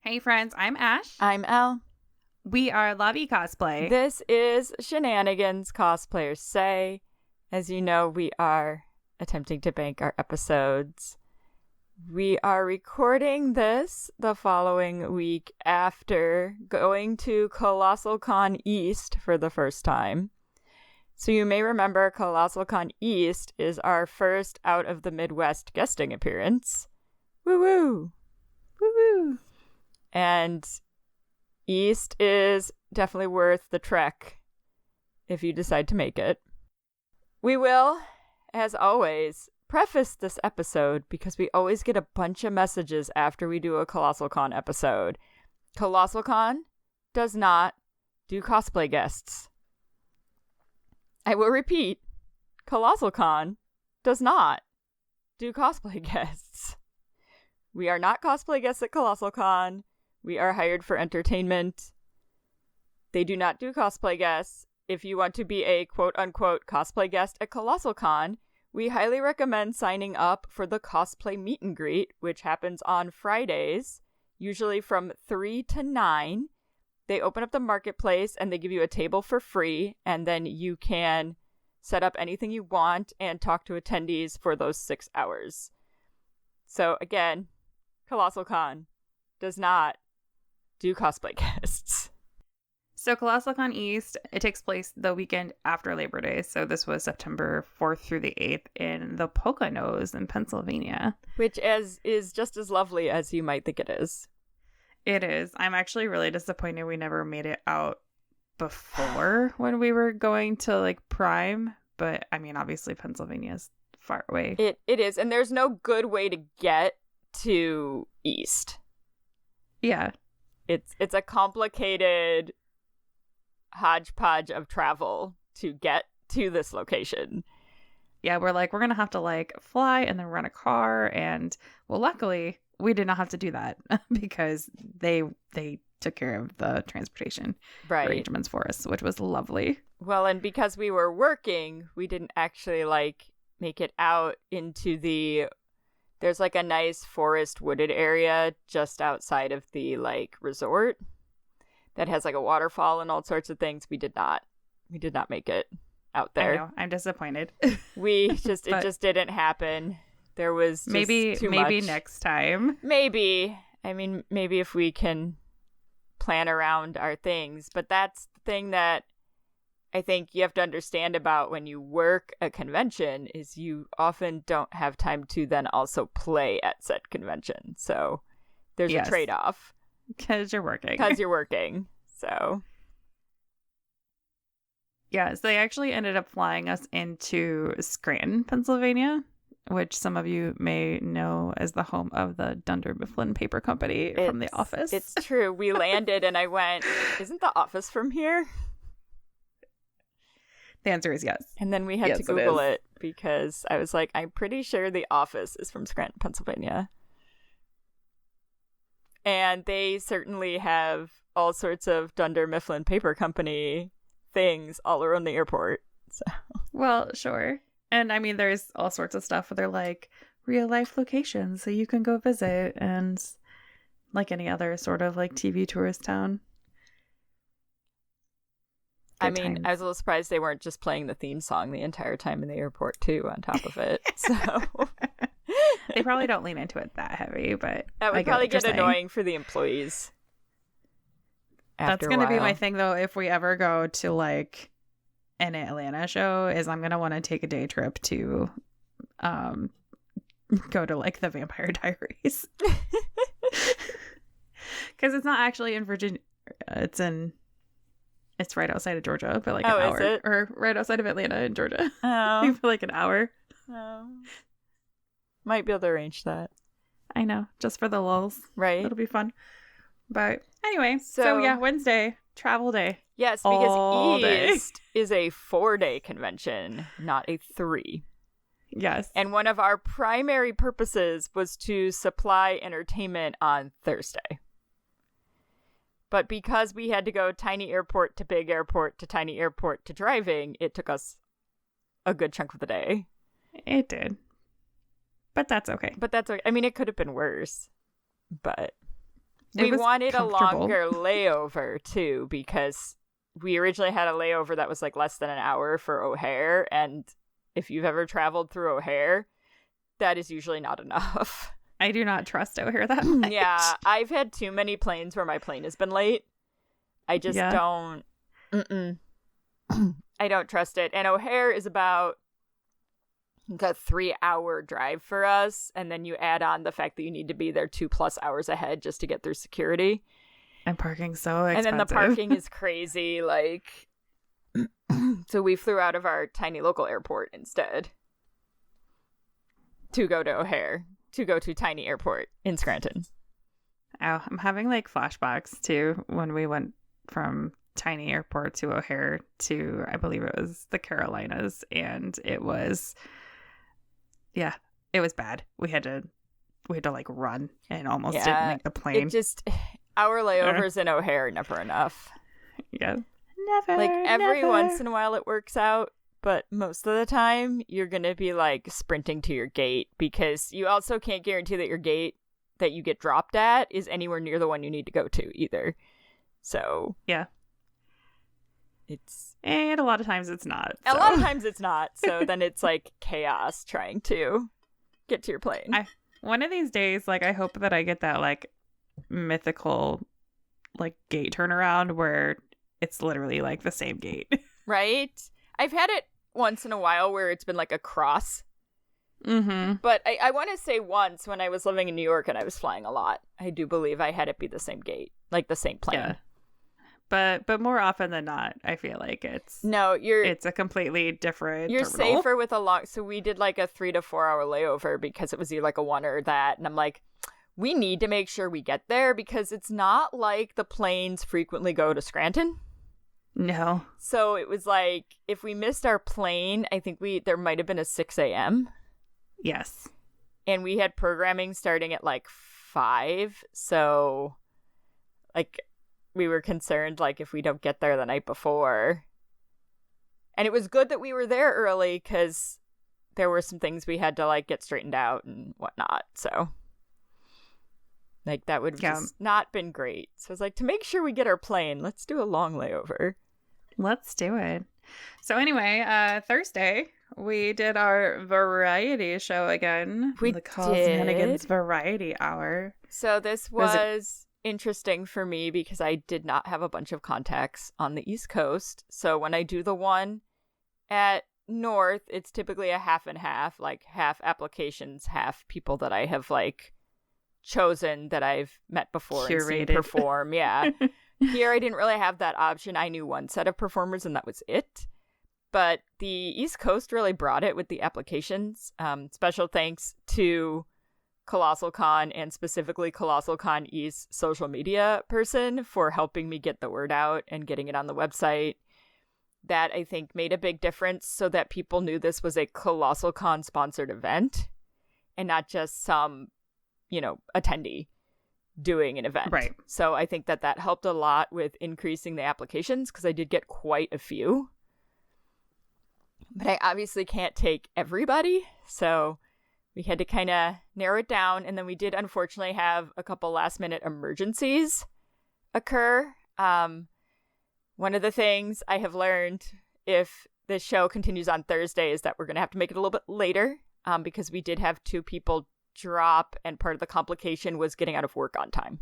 Hey friends, I'm Ash. I'm Elle. We are Lovey Cosplay. This is Shenanigans Cosplayers Say. As you know, we are attempting to bank our episodes. We are recording this the following week after going to Colossalcon East for the first time. So you may remember Colossalcon East is our first out of the Midwest guesting appearance. Woo woo! Woo woo! And East is definitely worth the trek if you decide to make it. We will, as always, preface this episode because we always get a bunch of messages after we do a Colossalcon episode. Colossalcon does not do cosplay guests. I will repeat, Colossalcon does not do cosplay guests. We are not cosplay guests at Colossalcon. We are hired for entertainment. They do not do cosplay guests. If you want to be a quote-unquote cosplay guest at Colossalcon, we highly recommend signing up for the cosplay meet and greet, which happens on Fridays, usually from 3 to 9. They open up the marketplace and they give you a table for free, and then you can set up anything you want and talk to attendees for those 6 hours. So again, Colossalcon does not do cosplay guests. So Colossalcon East, it takes place the weekend after Labor Day. So this was September 4th through the 8th in the Poconos in Pennsylvania. Which is just as lovely as you might think it is. It is. I'm actually really disappointed we never made it out before when we were going to like Prime. But I mean, obviously Pennsylvania is far away. It is. And there's no good way to get to East. Yeah. It's a complicated hodgepodge of travel to get to this location. Yeah, we're going to have to like fly and then rent a car. And well, luckily we did not have to do that because they took care of the transportation arrangements for us, which was lovely. Well, and because we were working, we didn't actually like make it out into there's like a nice forest wooded area just outside of the like resort that has like a waterfall and all sorts of things. We did not make it out there. I know. I'm disappointed. It just didn't happen. There was just maybe too much. Next time. Maybe. I mean, maybe if we can plan around our things, but that's the thing that I think you have to understand about when you work a convention is you often don't have time to then also play at said convention. So there's a trade-off. Because you're working. So. Yeah, so they actually ended up flying us into Scranton, Pennsylvania, which some of you may know as the home of the Dunder Mifflin Paper Company from The Office. It's true. We landed and I went, isn't The Office from here? The answer is yes. And then we had to Google it because I was like, I'm pretty sure The Office is from Scranton, Pennsylvania. And they certainly have all sorts of Dunder Mifflin Paper Company things all around the airport. So. Well, sure. And I mean, there's all sorts of stuff where they're like real life locations so you can go visit, and like any other sort of like TV tourist town. I mean, I was a little surprised they weren't just playing the theme song the entire time in the airport, too, on top of it. So they probably don't lean into it that heavy, but that would probably get annoying for the employees. That's going to be my thing, though, if we ever go to, like, an Atlanta show, is I'm going to want to take a day trip to go to, like, the Vampire Diaries. Because it's not actually in Virginia. It's right outside of Georgia, but like an hour. Is it? Or right outside of Atlanta in Georgia. Oh. For like an hour. Oh. Might be able to arrange that. I know. Just for the lulz. Right. It'll be fun. But anyway, so yeah, Wednesday, travel day. Yes, because East is a 4-day convention, not a 3. Yes. And one of our primary purposes was to supply entertainment on Thursday. But because we had to go tiny airport to big airport to tiny airport to driving, it took us a good chunk of the day. It did. But that's okay. I mean, it could have been worse. But We wanted a longer layover, too, because we originally had a layover that was like less than an hour for O'Hare, and if you've ever traveled through O'Hare, that is usually not enough. I do not trust O'Hare that much. Yeah, I've had too many planes where my plane has been late. I just don't... I don't trust it. And O'Hare is about a 3-hour drive for us, and then you add on the fact that you need to be there 2+ hours ahead just to get through security. And parking's so expensive. And then the parking is crazy, like... So we flew out of our tiny local airport instead to go to O'Hare, to go to tiny airport in Scranton. Oh, I'm having like flashbacks to when we went from tiny airport to O'Hare to, I believe it was the Carolinas, and it was bad. We had to like run and almost didn't make the plane. It just, our layovers in O'Hare are never enough. Yeah. Never. Like every once in a while it works out, but most of the time you're going to be like sprinting to your gate, because you also can't guarantee that your gate that you get dropped at is anywhere near the one you need to go to either. So, yeah. And a lot of times it's not. So. A lot of times it's not. So then it's like chaos trying to get to your plane. One of these days, like, I hope that I get that like mythical like gate turnaround where it's literally like the same gate. Right? I've had it once in a while where it's been like a cross. Mm-hmm. But I want to say once when I was living in New York and I was flying a lot, I do believe I had it be the same gate, like the same plane. Yeah. But more often than not, I feel like it's a completely different You're terminal. safer with a long... So we did like a 3 to 4 hour layover because it was either like a one or that. And I'm like, we need to make sure we get there because it's not like the planes frequently go to Scranton. No. So it was like, if we missed our plane, I think there might have been a 6 a.m. Yes. And we had programming starting at like 5. So like... we were concerned, like, if we don't get there the night before. And it was good that we were there early, because there were some things we had to, like, get straightened out and whatnot. So, like, that would have just not been great. So I was like, to make sure we get our plane, let's do a long layover. Let's do it. So anyway, Thursday, we did our variety show again. We the Cosmanigans Variety Hour. So this was interesting for me because I did not have a bunch of contacts on the East Coast. So when I do the one at North, it's typically a half and half, like half applications, half people that I have like chosen that I've met before curated. And seen perform. Yeah. Here I didn't really have that option. I knew one set of performers and that was it. But the East Coast really brought it with the applications. Special thanks to Colossalcon and specifically Colossalcon East social media person for helping me get the word out and getting it on the website. That I think made a big difference so that people knew this was a Colossalcon sponsored event and not just some, attendee doing an event. Right. So I think that helped a lot with increasing the applications because I did get quite a few. But I obviously can't take everybody, so we had to kind of narrow it down, and then we did unfortunately have a couple last-minute emergencies occur. One of the things I have learned if this show continues on Thursday is that we're going to have to make it a little bit later because we did have 2 people drop, and part of the complication was getting out of work on time.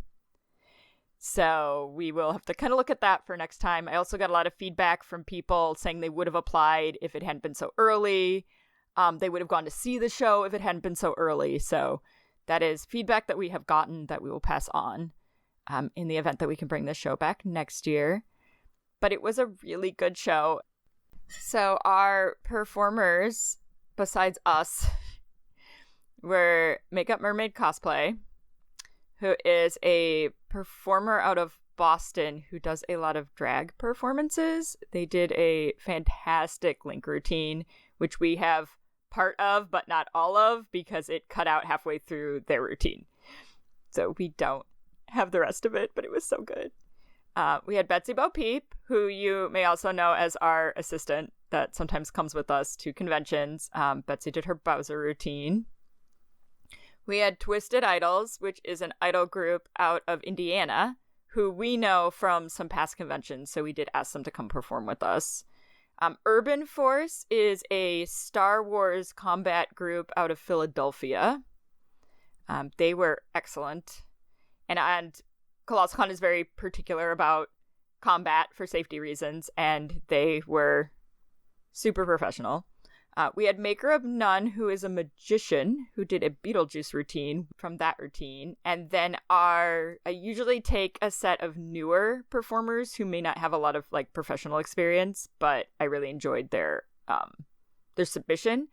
So we will have to kind of look at that for next time. I also got a lot of feedback from people saying they would have applied if it hadn't been so early. They would have gone to see the show if it hadn't been so early. So that is feedback that we have gotten that we will pass on in the event that we can bring this show back next year. But it was a really good show. So our performers, besides us, were Makeup Mermaid Cosplay, who is a performer out of Boston who does a lot of drag performances. They did a fantastic link routine, which we have part of, but not all of, because it cut out halfway through their routine. So we don't have the rest of it, but it was so good. We had Betsy Bo Peep, who you may also know as our assistant that sometimes comes with us to conventions. Betsy did her Bowser routine. We had Twisted Idols, which is an idol group out of Indiana, who we know from some past conventions, so we did ask them to come perform with us. Urban Force is a Star Wars combat group out of Philadelphia. They were excellent. And Colossalcon is very particular about combat for safety reasons, and they were super professional. We had Maker of None, who is a magician who did a Beetlejuice routine from that routine. And then I usually take a set of newer performers who may not have a lot of like professional experience, but I really enjoyed their submission.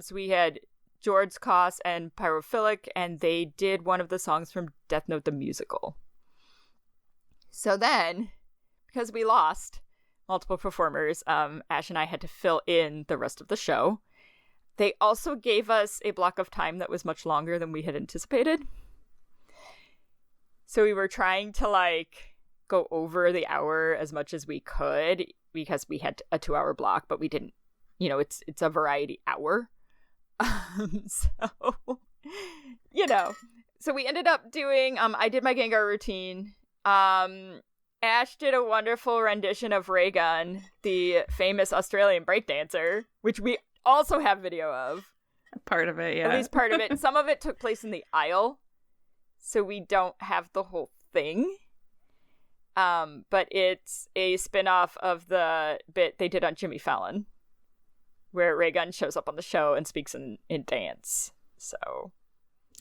So we had George Koss and Pyrophilic, and they did one of the songs from Death Note the musical. So then, because we lost multiple performers, Ash and I had to fill in the rest of the show. They also gave us a block of time that was much longer than we had anticipated. So we were trying to like go over the hour as much as we could because we had a 2-hour block, but we didn't, it's a variety hour. So we ended up doing, I did my Gengar routine. Ash did a wonderful rendition of Raygun, the famous Australian breakdancer, which we also have video of. Part of it, yeah. At least part of it. Some of it took place in the aisle, so we don't have the whole thing. But it's a spin-off of the bit they did on Jimmy Fallon, where Raygun shows up on the show and speaks in dance. So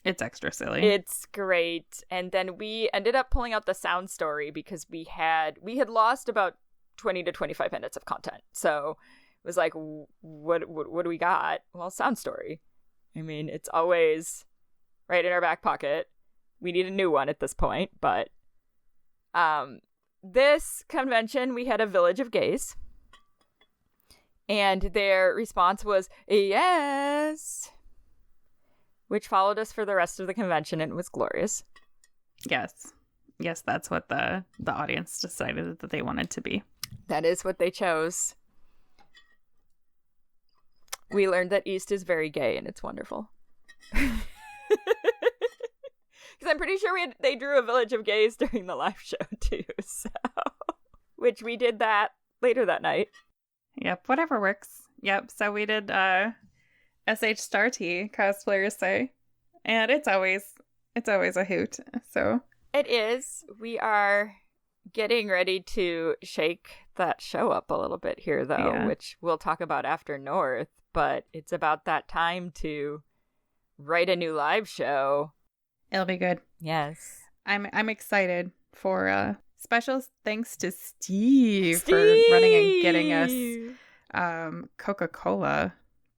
it's extra silly. It's great. And then we ended up pulling out the sound story because we had lost about 20 to 25 minutes of content. So it was like, what do we got? Well, sound story. I mean, it's always right in our back pocket. We need a new one at this point, but this convention we had a Village of Gays. And their response was yes, which followed us for the rest of the convention, and it was glorious. Yes, that's what the audience decided that they wanted to be. That is what they chose. We learned that East is very gay, and it's wonderful. Because I'm pretty sure they drew a Village of Gays during the live show, too. So, which we did that later that night. Yep, whatever works. Yep, so we did SH Star T, cosplayers say. And it's always a hoot. So it is. We are getting ready to shake that show up a little bit here, though, which we'll talk about after North. But it's about that time to write a new live show. It'll be good. Yes. I'm excited for special thanks to Steeeeve for running and getting us Coca-Cola.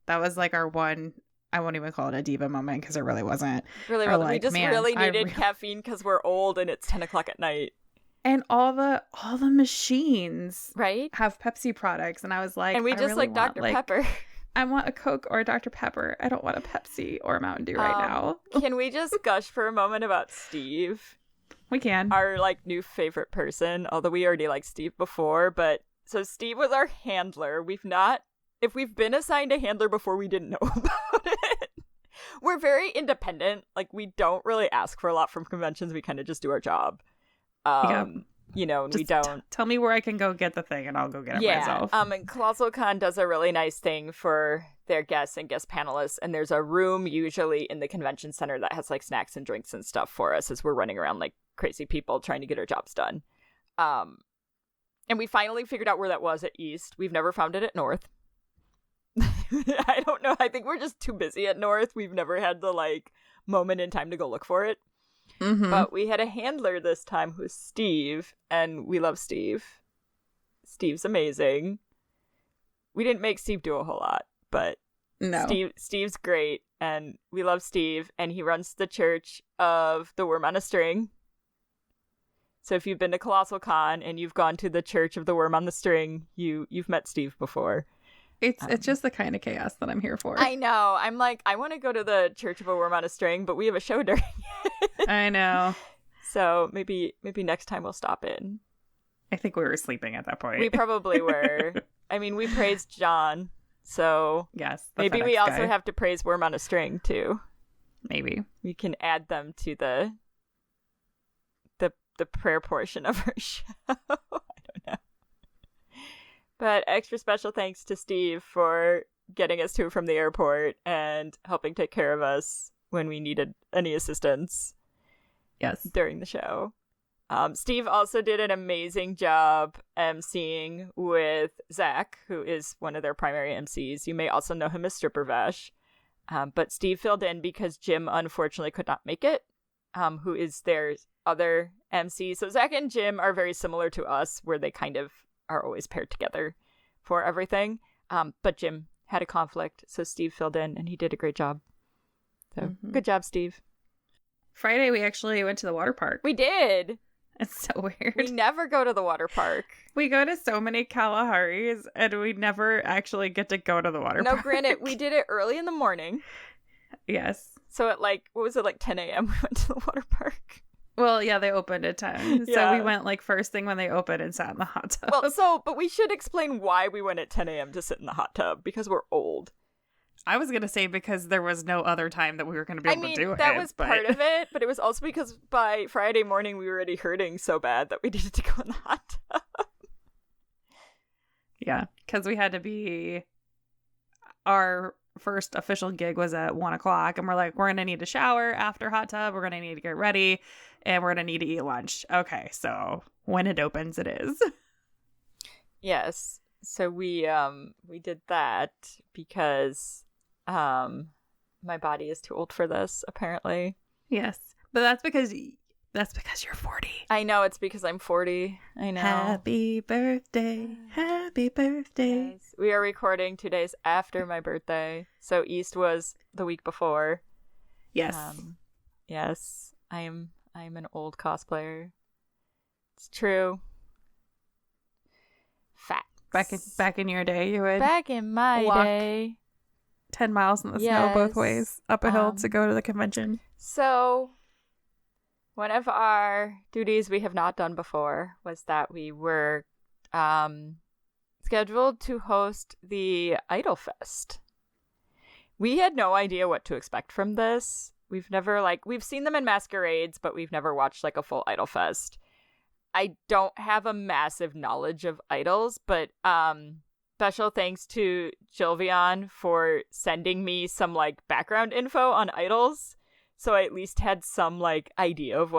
That was like our one, I won't even call it a diva moment because it really wasn't. Really wasn't. Like, we just really needed caffeine because we're old and it's 10 o'clock at night. And all the machines have Pepsi products. And I was like, and we just really like Dr. Pepper. I want a Coke or a Dr. Pepper. I don't want a Pepsi or a Mountain Dew right now. Can we just gush for a moment about Steeeeve? We can. Our like new favorite person, although we already liked Steve before, but so Steve was our handler. If we've been assigned a handler before, we didn't know about it. We're very independent. Like, we don't really ask for a lot from conventions. We kind of just do our job. And we don't. Tell me where I can go get the thing and I'll go get it myself. And Colossalcon does a really nice thing for their guests and guest panelists. And there's a room usually in the convention center that has like snacks and drinks and stuff for us as we're running around like crazy people trying to get our jobs done. And we finally figured out where that was at East. We've never found it at North. I don't know. I think we're just too busy at North. We've never had the like moment in time to go look for it. Mm-hmm. But we had a handler this time who's Steve, and we love Steve. Steve's amazing. We didn't make Steve do a whole lot, but no. Steve's great, and we love Steve, and he runs the Church of the Worm on a String. So if you've been to Colossalcon and you've gone to the Church of the Worm on the String, you've met Steve before. It's just the kind of chaos that I'm here for. I know. I'm like, I want to go to the Church of a Worm on a String, but we have a show during it. I know. So maybe next time we'll stop in. I think we were sleeping at that point. We probably were. I mean, we praised John, so yes, maybe we also have to praise Worm on a String too. Maybe we can add them to the prayer portion of our show. I don't know. But extra special thanks to Steve for getting us to and from the airport and helping take care of us when we needed any assistance. Yes. During the show. Steve also did an amazing job emceeing with Zach, who is one of their primary MCs. You may also know him as Stripper Vash. But Steve filled in because Jim unfortunately could not make it, who is their other MC. So Zach and Jim are very similar to us, where they kind of are always paired together for everything. But Jim had a conflict, so Steve filled in, and he did a great job. So good job, Steve. Friday, we actually went to the water park. We did. It's so weird. We never go to the water park. We go to so many Kalaharis, and we never actually get to go to the water park. No, granted, we did it early in the morning. Yes. So at what was it, 10 a.m. we went to the water park? Well, yeah, they opened at 10. Yeah. So we went first thing when they opened and sat in the hot tub. Well, but we should explain why we went at 10 a.m. to sit in the hot tub, because we're old. I was going to say because there was no other time that we were going to be able to do it. That was part of it, but it was also because by Friday morning we were already hurting so bad that we needed to go in the hot tub. Yeah, because we had to be... Our first official gig was at 1 o'clock, and we're going to need a shower after hot tub, we're going to need to get ready, and we're going to need to eat lunch. Okay, so when it opens, it is. Yes, so we did that because my body is too old for this, apparently. Yes, but that's because you're 40. I know, it's because I'm 40. I know. Happy birthday. Happy birthday. Yes. We are recording 2 days after my birthday. So East was the week before. Yes. Yes. I am an old cosplayer. It's true. Facts. Back in your day, you would back in my walk day 10 miles in the snow both ways up a hill to go to the convention. So one of our duties we have not done before was that we were scheduled to host the Idol Fest. We had no idea what to expect from this. We've never we've seen them in masquerades, but we've never watched a full Idol Fest. I don't have a massive knowledge of idols, but special thanks to Jilvian for sending me some background info on idols. So I at least had some idea of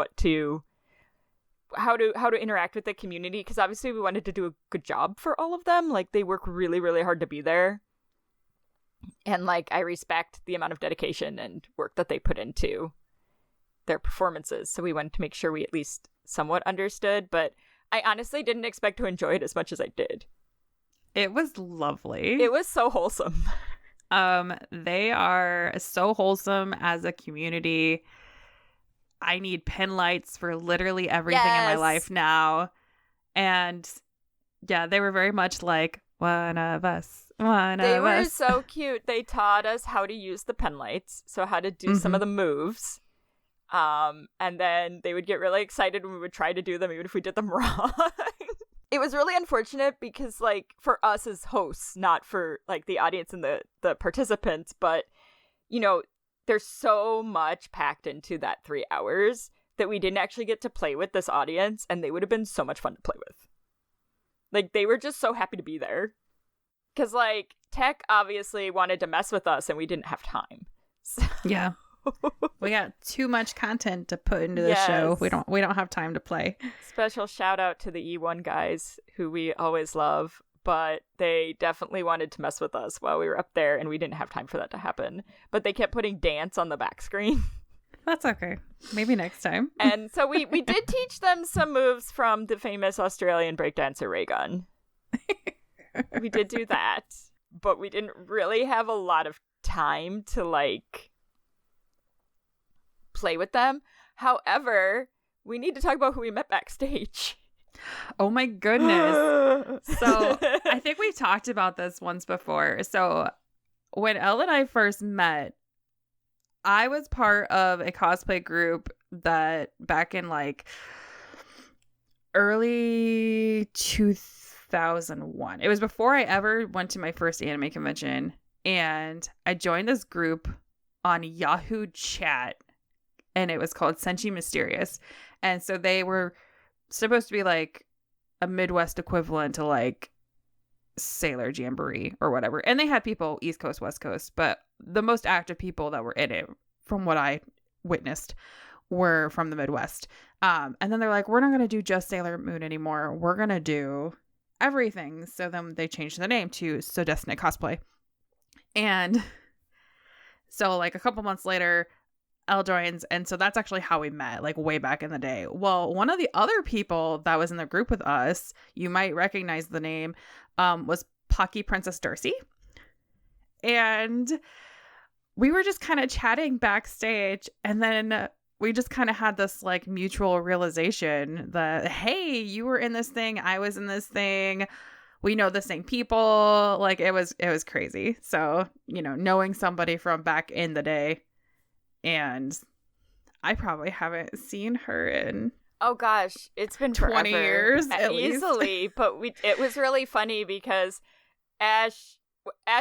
how to interact with the community, because obviously we wanted to do a good job for all of them. They work really, really hard to be there. And I respect the amount of dedication and work that they put into their performances. So we wanted to make sure we at least somewhat understood, but I honestly didn't expect to enjoy it as much as I did. It was lovely. It was so wholesome. They are so wholesome as a community. I need pin lights for literally everything in my life now. And yeah, they were very much one of us. They were so cute. They taught us how to use the pen lights, so how to do some of the moves. And then they would get really excited when we would try to do them, even if we did them wrong. It was really unfortunate because, for us as hosts, not for, the audience and the participants, but, there's so much packed into that 3 hours that we didn't actually get to play with this audience, and they would have been so much fun to play with. They were just so happy to be there. Because, Tech obviously wanted to mess with us, and we didn't have time. So... Yeah. We got too much content to put into the show. We don't have time to play. Special shout out to the E1 guys, who we always love, but they definitely wanted to mess with us while we were up there, and we didn't have time for that to happen. But they kept putting dance on the back screen. That's okay. Maybe next time. And so we did teach them some moves from the famous Australian breakdancer Raygun. We did do that, but we didn't really have a lot of time to play with them. However, we need to talk about who we met backstage. Oh my goodness. So I think we talked about this once before. So when Elle and I first met, I was part of a cosplay group that back in early 2001. It was before I ever went to my first anime convention, and I joined this group on Yahoo Chat, and it was called Senshi Mysterious. And so they were supposed to be like a Midwest equivalent to like Sailor Jamboree or whatever. And they had people East Coast, West Coast, but the most active people that were in it, from what I witnessed, were from the Midwest. And then they're like, we're not going to do just Sailor Moon anymore. We're going to do everything. So then they changed the name to So Destiny Cosplay. And so like a couple months later, Elle joins, and so that's actually how we met, like way back in the day. Well, one of the other people that was in the group with us, you might recognize the name, was Pocky Princess Darcy. And we were just kind of chatting backstage, and then we just kind of had this like mutual realization that, hey, you were in this thing, I was in this thing, we know the same people. Like it was crazy. So, you know, knowing somebody from back in the day. And I probably haven't seen her in, oh gosh, it's been 20 forever, years at easily. least. But it was really funny because Ash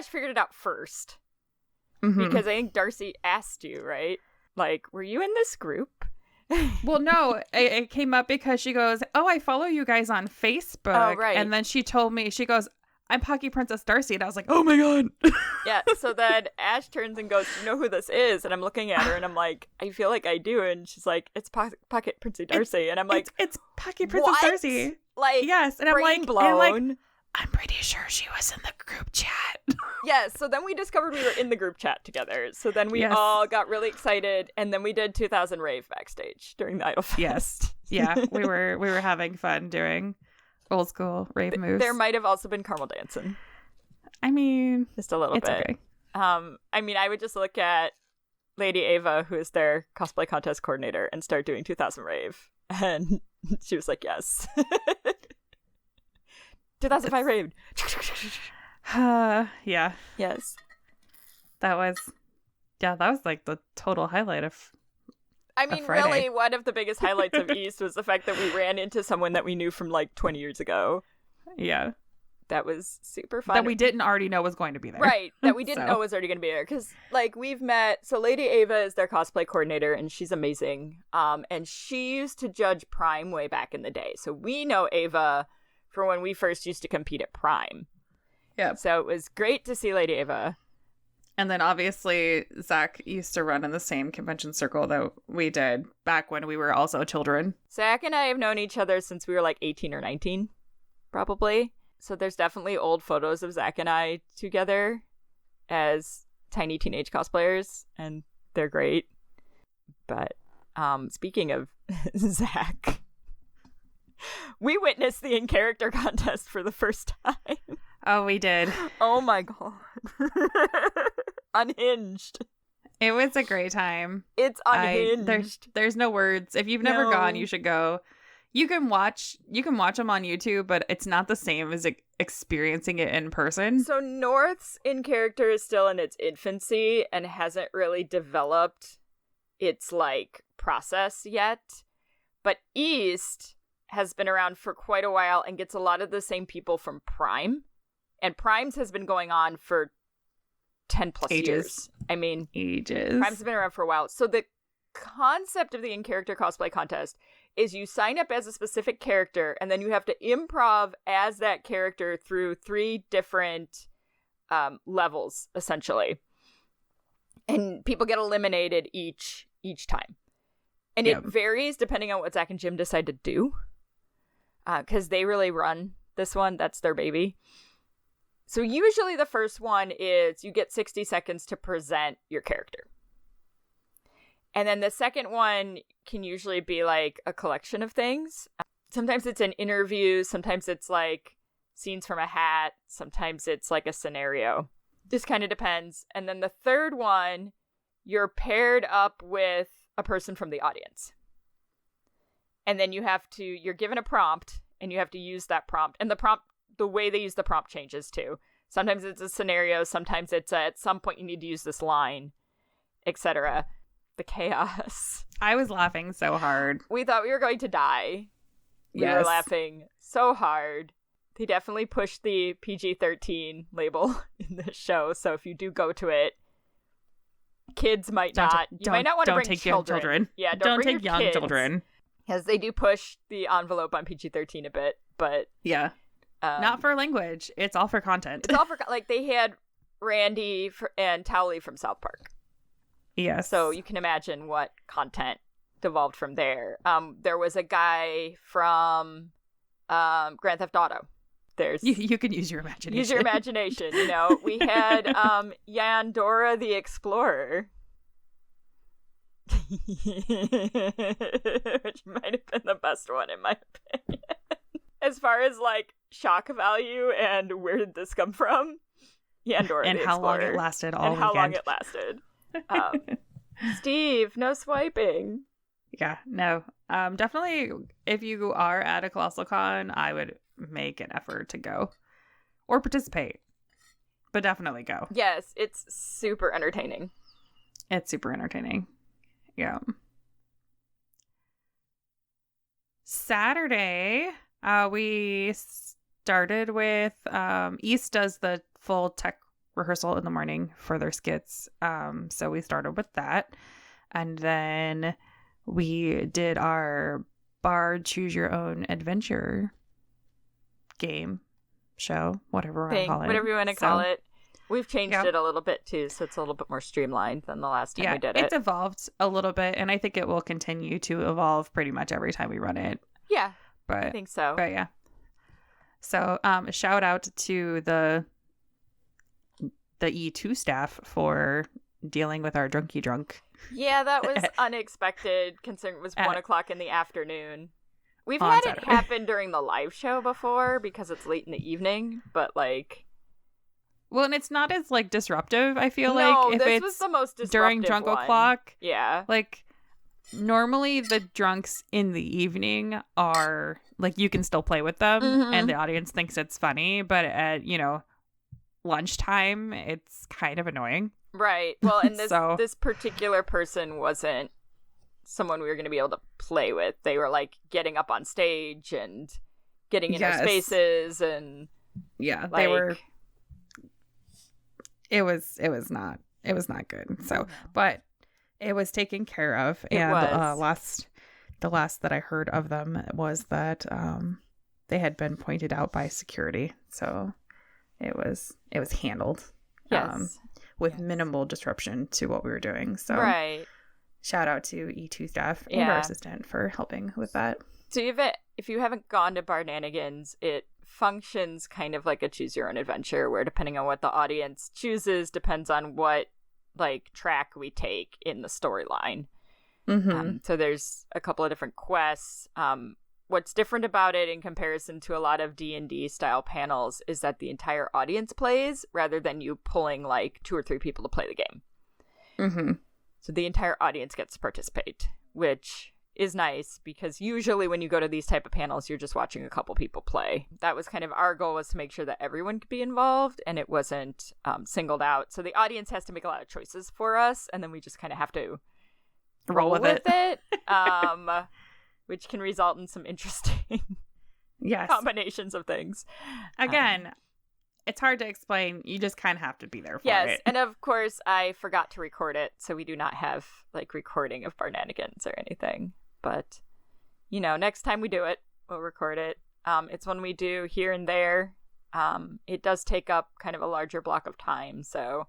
figured it out first, because I think Darcy asked you, right? Like, were you in this group? Well, no, it came up because she goes, oh, I follow you guys on Facebook. Oh, right. And then she told me, she goes, I'm Pocky Princess Darcy. And I was like, oh my God. Yeah. So then Ash turns and goes, you know who this is? And I'm looking at her and I'm like, I feel like I do. And she's like, it's Pocket Princess Darcy. And I'm like, it's Pocky Princess Darcy. Like, yes. And I'm like, blown. I'm pretty sure she was in the group chat. Yes. So then we discovered we were in the group chat together. So then we all got really excited. And then we did 2000 Rave backstage during the Idol Fest. Yes. Yeah. we were having fun doing old school rave moves. There might have also been caramel dancing. I mean, just a little bit. Okay. I mean, I would just look at Lady Ava, who is their cosplay contest coordinator, and start doing 2000 Rave. And she was like, yes. 2005 Rave. Yeah. Yes. That was like the total highlight of I mean, really, one of the biggest highlights of East was the fact that we ran into someone that we knew from like 20 years ago. Yeah. That was super fun. That we didn't already know was going to be there. Right. That we didn't know was already going to be there. Because, like, we've met... So Lady Ava is their cosplay coordinator, and she's amazing. And she used to judge Prime way back in the day. So we know Ava from when we first used to compete at Prime. Yeah. So it was great to see Lady Ava. And then obviously Zach used to run in the same convention circle that we did back when we were also children. Zach and I have known each other since we were like 18 or 19, probably. So there's definitely old photos of Zach and I together as tiny teenage cosplayers, and they're great. But speaking of Zach, we witnessed the in-character contest for the first time. Oh, we did. Oh my God. Unhinged. It was a great time. It's unhinged. There's no words. If you've never gone, you should go. You can watch them on YouTube, but it's not the same as experiencing it in person. So North's in character is still in its infancy and hasn't really developed its like process yet. But East has been around for quite a while and gets a lot of the same people from Prime. And Prime's has been going on for 10 plus years. I mean, ages. Prime's been around for a while. So the concept of the in-character cosplay contest is you sign up as a specific character and then you have to improv as that character through 3 different levels, essentially. And people get eliminated each time. And it varies depending on what Zach and Jim decide to do. Because they really run this one. That's their baby. So usually the first one is you get 60 seconds to present your character. And then the second one can usually be like a collection of things. Sometimes it's an interview. Sometimes it's like scenes from a hat. Sometimes it's like a scenario. Just kind of depends. And then the third one, you're paired up with a person from the audience. And then you're given a prompt and you have to use that prompt. And the way they use the prompt changes too. Sometimes it's a scenario. Sometimes it's at some point you need to use this line, etc. The chaos. I was laughing so hard. We thought we were going to die. We were laughing so hard. They definitely pushed the PG-13 label in this show. So if you do go to it, kids might not. You might not want to bring take children. Young children. Yeah, don't take young children. Because they do push the envelope on PG-13 a bit, but yeah, not for language. It's all for content. It's all for like they had Randy and Towley from South Park. Yes. So you can imagine what content devolved from there. There was a guy from Grand Theft Auto. There's you can use your imagination. Use your imagination. You know, we had Yandora the Explorer, which might have been the best one in my opinion. As far as like shock value and where did this come from, Yandora and the how Explorer. long it lasted all and weekend. How long it lasted. Steve, no swiping. Yeah, no. Definitely, if you are at a Colossalcon, I would make an effort to go or participate, but definitely go. Yes, it's super entertaining. It's super entertaining. Yeah. Saturday, we started with East does the full tech rehearsal in the morning for their skits. So we started with that. And then we did our Bard Choose Your Own Adventure game, show, whatever you want to call it. Whatever you want to call it. We've changed it a little bit too, so it's a little bit more streamlined than the last time we did it. It's evolved a little bit, and I think it will continue to evolve pretty much every time we run it. Yeah, but I think so. But yeah. So shout out to the E2 staff for dealing with our drunky drunk. Yeah, that was unexpected considering it was 1 o'clock in the afternoon. We've had it happen during the live show before because it's late in the evening, but like... Well, and it's not as like disruptive, I feel like. If this it's was the most disruptive during drunk o'clock. Yeah. Like, normally the drunks in the evening are, like, you can still play with them, and the audience thinks it's funny, but at, lunchtime, it's kind of annoying. Right. Well, and this particular person wasn't someone we were going to be able to play with. They were like getting up on stage and getting in our spaces and they were. It was not good. So, but it was taken care of, and the last that I heard of them was that they had been pointed out by security, so it was handled. With minimal disruption to what we were doing. So shout out to E2 staff and our assistant for helping with that. So if you haven't gone to Barnanigans, it functions kind of like a choose your own adventure, where depending on what the audience chooses depends on what like track we take in the storyline. So there's a couple of different quests. What's different about it in comparison to a lot of D&D style panels is that the entire audience plays rather than you pulling like 2 or 3 people to play the game. So the entire audience gets to participate, which is nice because usually when you go to these type of panels, you're just watching a couple people play. That was kind of our goal, was to make sure that everyone could be involved and it wasn't singled out. So the audience has to make a lot of choices for us, and then we just kind of have to roll with it. Which can result in some interesting combinations of things. Again, it's hard to explain. You just kind of have to be there for it. Yes, and of course, I forgot to record it, so we do not have like recording of Barnanigans or anything. But, next time we do it, we'll record it. It's one we do here and there. It does take up kind of a larger block of time, so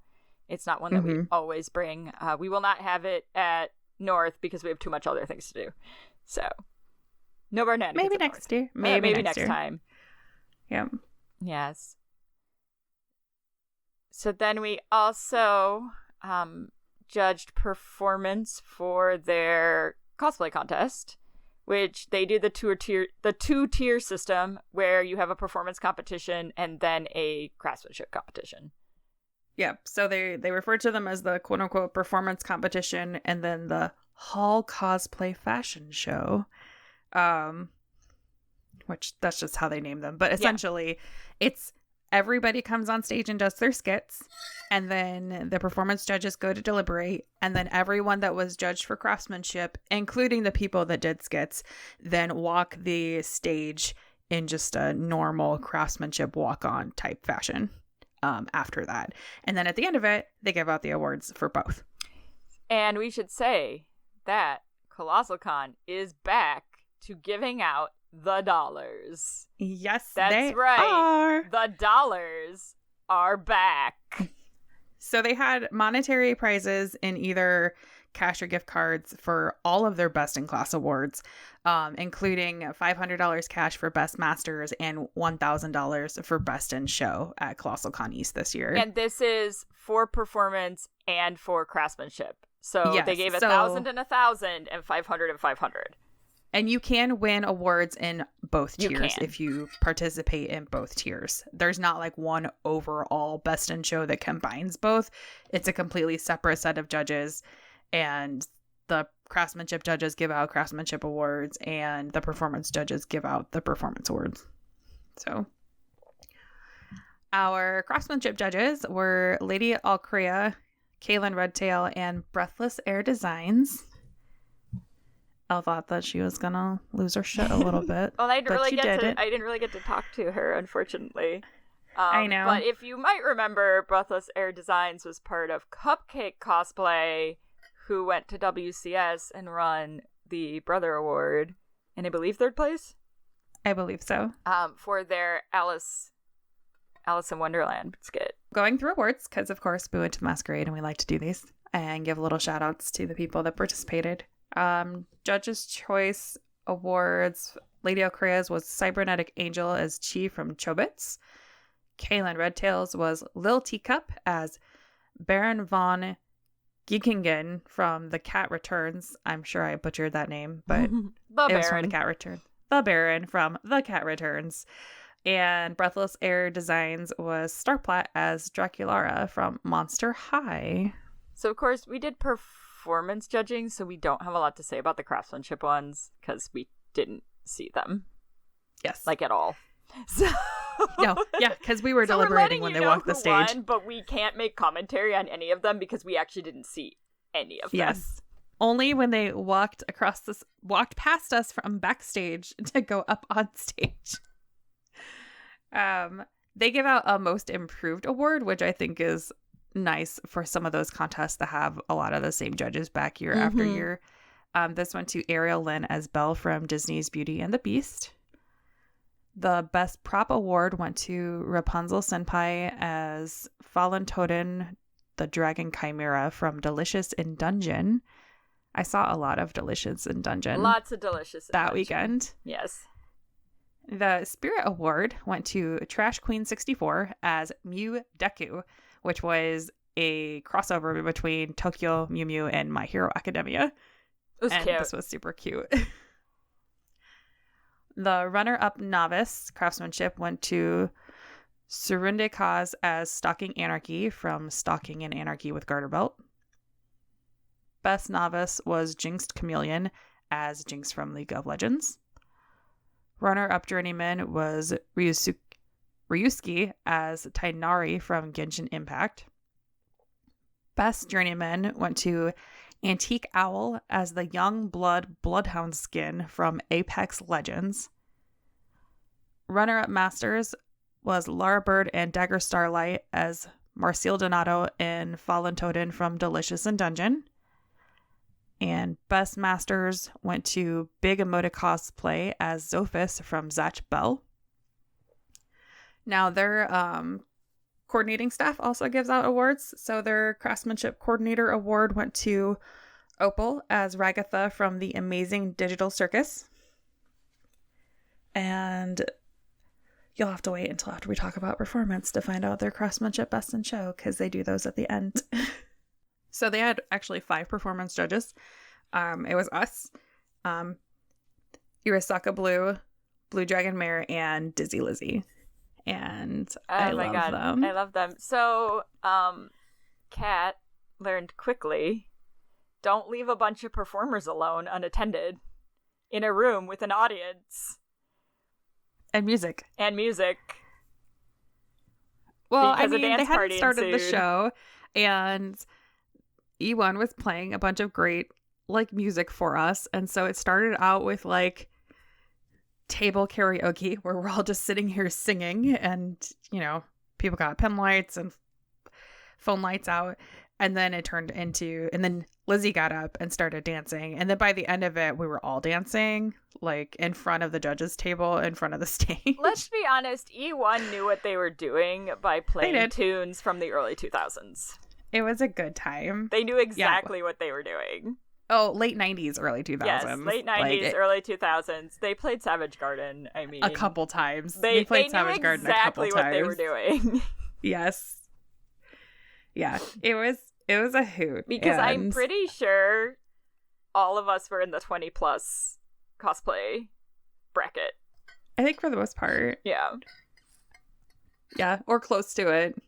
it's not one that we always bring. We will not have it at North because we have too much other things to do. So, no Barnanigans. Maybe next year. Maybe next time. Yeah. Yes. So then we also judged performance for their cosplay contest, which they do the two-tier system where you have a performance competition and then a craftsmanship competition. Yeah. So they refer to them as the quote-unquote performance competition and then the Hall Cosplay Fashion Show, which that's just how they name them. But essentially, it's everybody comes on stage and does their skits, and then the performance judges go to deliberate, and then everyone that was judged for craftsmanship, including the people that did skits, then walk the stage in just a normal craftsmanship walk-on type fashion after that. And then at the end of it, they give out the awards for both. And we should say that Colossalcon is back to giving out the dollars. Yes, that's they right. are. The dollars are back. So they had monetary prizes in either cash or gift cards for all of their Best in Class awards, including $500 cash for Best Masters and $1,000 for Best in Show at Colossalcon East this year. And this is for performance and for craftsmanship. So yes, they gave 1,000 and 1,000 and 500 and 500. And you can win awards in both tiers if you participate in both tiers. There's not like one overall Best in Show that combines both. It's a completely separate set of judges, and the craftsmanship judges give out craftsmanship awards and the performance judges give out the performance awards. So our craftsmanship judges were Lady Alcrea, Kaylin Redtail, and Breathless Air Designs. Elle thought that she was gonna lose her shit a little bit. Well, I didn't really get to talk to her, unfortunately. I know. But if you might remember, Breathless Air Designs was part of Cupcake Cosplay, who went to WCS and run the Brother Award, and I believe 3rd place? I believe so. For their Alice in Wonderland skit. Going through awards, because of course we went to Masquerade and we like to do these, and give little shout outs to the people that participated. Judges' Choice Awards, Lady Alcrea's was Cybernetic Angel as Chi from Chobits. Kaylin Redtails was Lil Teacup as Baron von Giekingen from The Cat Returns. I'm sure I butchered that name, but it was from The Cat Returns. The Baron from The Cat Returns. And Breathless Air Designs was Starplat as Draculara from Monster High. So, of course, we did performance judging, so we don't have a lot to say about the craftsmanship ones because we didn't see them. Yes. Like, at all. So... No, yeah, because we were deliberating when they walked the stage. Won, but we can't make commentary on any of them because we actually didn't see any of them. Yes. Only when they walked past us from backstage to go up on stage. They give out a Most Improved award, which I think is nice for some of those contests to have a lot of the same judges back year after year. This went to Ariel Lynn as Belle from Disney's Beauty and the Beast. The Best Prop Award went to Rapunzel Senpai as Fallen Totem, the Dragon Chimera from Delicious in Dungeon. I saw a lot of Delicious in Dungeon. Lots of Delicious in that Dungeon. Weekend. Yes. The Spirit Award went to Trash Queen 64 as Mew Deku, which was a crossover between Tokyo Mew Mew and My Hero Academia. It was cute. This was super cute. The runner-up novice craftsmanship went to Surunde Kaz as Stalking Anarchy from Stalking and Anarchy with Garter Belt. Best novice was Jinxed Chameleon as Jinx from League of Legends. Runner-up journeyman was Ryusuke as Tainari from Genshin Impact. Best journeyman went to Antique Owl as the Young Blood Bloodhound skin from Apex Legends. Runner-up masters was Lara Bird and Dagger Starlight as Marcel Donato and Fallen Totem from Delicious in Dungeon. And best masters went to Big Emotic Cosplay as Zophis from Zatch Bell. Now their coordinating staff also gives out awards. So their craftsmanship coordinator award went to Opal as Ragatha from the Amazing Digital Circus. And you'll have to wait until after we talk about performance to find out their craftsmanship best in show, because they do those at the end. So they had actually 5 performance judges. It was us, Irasaka Blue, Blue Dragon Mare, and Dizzy Lizzie. And I love them. I love them. So, Kat learned quickly, don't leave a bunch of performers alone unattended in a room with an audience. And music. Well, I mean, they hadn't started the show, and E1 was playing a bunch of great, like, music for us. And so it started out with, like, table karaoke where we're all just sitting here singing, and, you know, people got pen lights and phone lights out. And then and then Lizzie got up and started dancing. And then by the end of it, we were all dancing, like in front of the judges' table, in front of the stage. Let's be honest, E1 knew what they were doing by playing tunes from the early 2000s. It was a good time. They knew exactly what they were doing. Oh, late 90s, early 2000s. Yes, late 90s, early 2000s. They played Savage Garden, I mean. A couple times. They played Savage Garden a couple times. Exactly what they were doing. Yes. Yeah, it was a hoot. Because I'm pretty sure all of us were in the 20-plus cosplay bracket. I think for the most part. Yeah. Yeah, or close to it.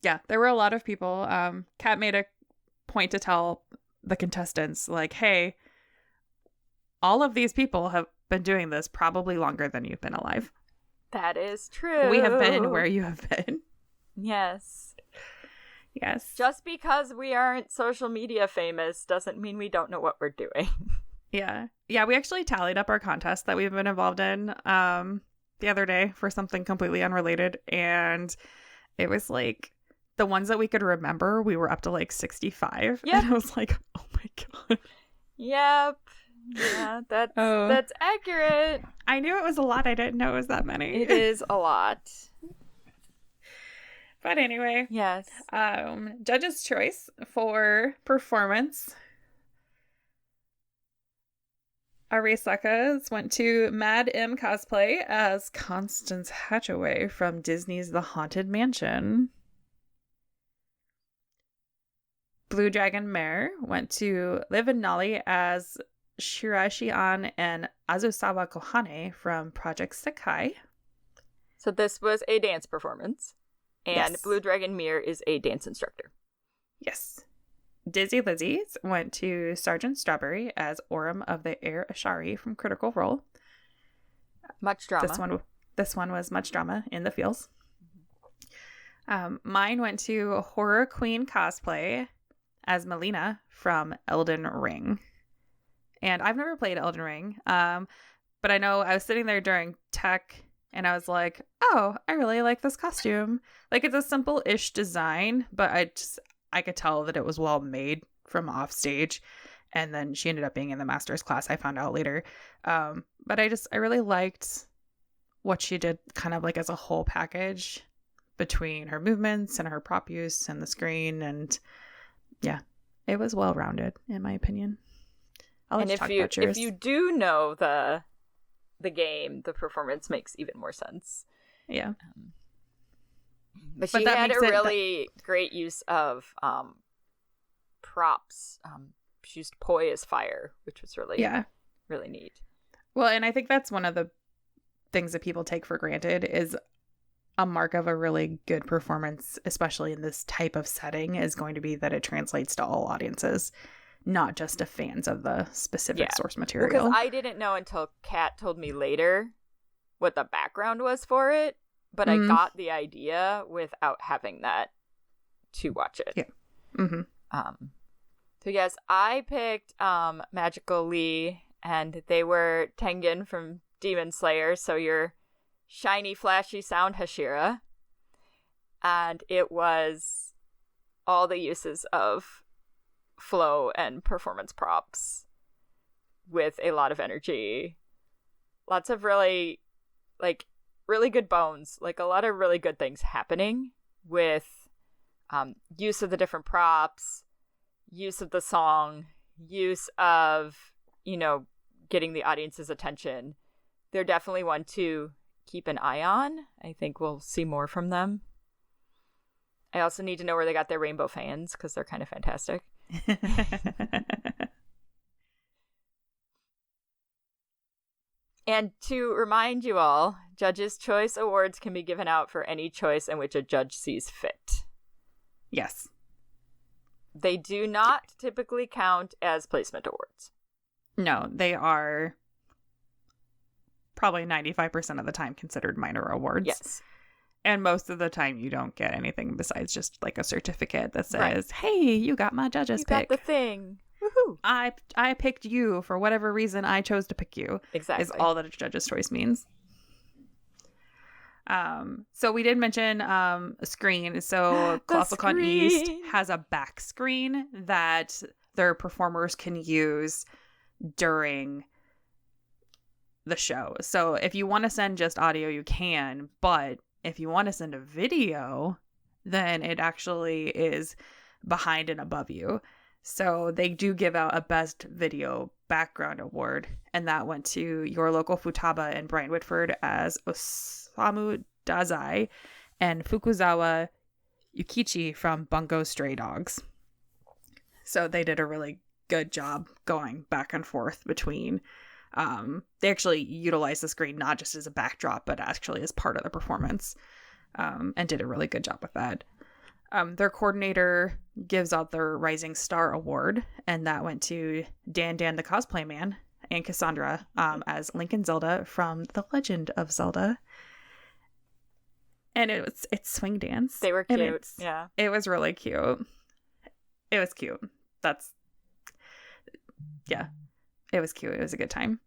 Yeah, there were a lot of people. Kat made a point to tell the contestants, like, hey, all of these people have been doing this probably longer than you've been alive. That is true. We have been where you have been. Yes. Yes. Just because we aren't social media famous doesn't mean we don't know what we're doing. Yeah. Yeah, we actually tallied up our contest that we've been involved in the other day for something completely unrelated. And it was like the ones that we could remember, we were up to like 65. Yep. And I was like, oh my God. Yep. Yeah, that's accurate. I knew it was a lot. I didn't know it was that many. It is a lot. But anyway. Yes. Judge's choice for performance. Our Suckers went to Mad M Cosplay as Constance Hatchaway from Disney's The Haunted Mansion. Blue Dragon Mare went to Liv and Nolly as Shirashi-an and Azusawa Kohane from Project Sekai. So this was a dance performance, and yes. Blue Dragon Mare is a dance instructor. Yes. Dizzy Lizzies went to Sergeant Strawberry as Orem of the Air Ashari from Critical Role. Much drama. This one was much drama in the feels. Mine went to Horror Queen Cosplay as Melina from Elden Ring. And I've never played Elden Ring, but I know I was sitting there during tech and I was like, oh, I really like this costume. Like, it's a simple-ish design, but I could tell that it was well made from off stage. And then she ended up being in the master's class, I found out later. But I really liked what she did kind of like as a whole package between her movements and her prop use and the screen. And yeah, it was well-rounded in my opinion. And if you do know the game, the performance makes even more sense. Yeah. But she had a really great use of props. She used poi as fire, which was really neat. Well, and I think that's one of the things that people take for granted is a mark of a really good performance, especially in this type of setting, is going to be that it translates to all audiences, not just to fans of the specific source material. Because I didn't know until Kat told me later what the background was for it, but I got the idea without having that to watch it. Yeah. Mm-hmm. So yes, I picked Magical Lee, and they were Tengen from Demon Slayer, so your shiny, flashy sound Hashira. And it was all the uses of flow and performance props with a lot of energy. Lots of really good bones, like a lot of really good things happening with use of the different props, use of the song, use of, getting the audience's attention. They're definitely one to keep an eye on. I think we'll see more from them. I also need to know where they got their rainbow fans, because they're kind of fantastic. And to remind you all, Judges' Choice Awards can be given out for any choice in which a judge sees fit. Yes. They do not typically count as placement awards. No, they are probably 95% of the time considered minor awards. Yes. And most of the time you don't get anything besides just like a certificate that says, hey, you got my judge's pick. You got the thing. Woohoo. I picked you for whatever reason I chose to pick you. Exactly. Is all that a judge's choice means. So we did mention a screen. So Colossalcon East has a back screen that their performers can use during the show. So if you want to send just audio, you can, but if you want to send a video, then it actually is behind and above you. So they do give out a best video background award, and that went to your local Futaba and Brian Whitford as Osamu Dazai and Fukuzawa Yukichi from Bungo Stray Dogs. So they did a really good job going back and forth between they actually utilized the screen not just as a backdrop but actually as part of the performance, and did a really good job with that. Their coordinator gives out their Rising Star Award, and that went to Dan the Cosplay Man and Cassandra as Link and Zelda from The Legend of Zelda. And it's swing dance. They were cute. Yeah. It was really cute. It was cute. Yeah. It was cute. It was a good time.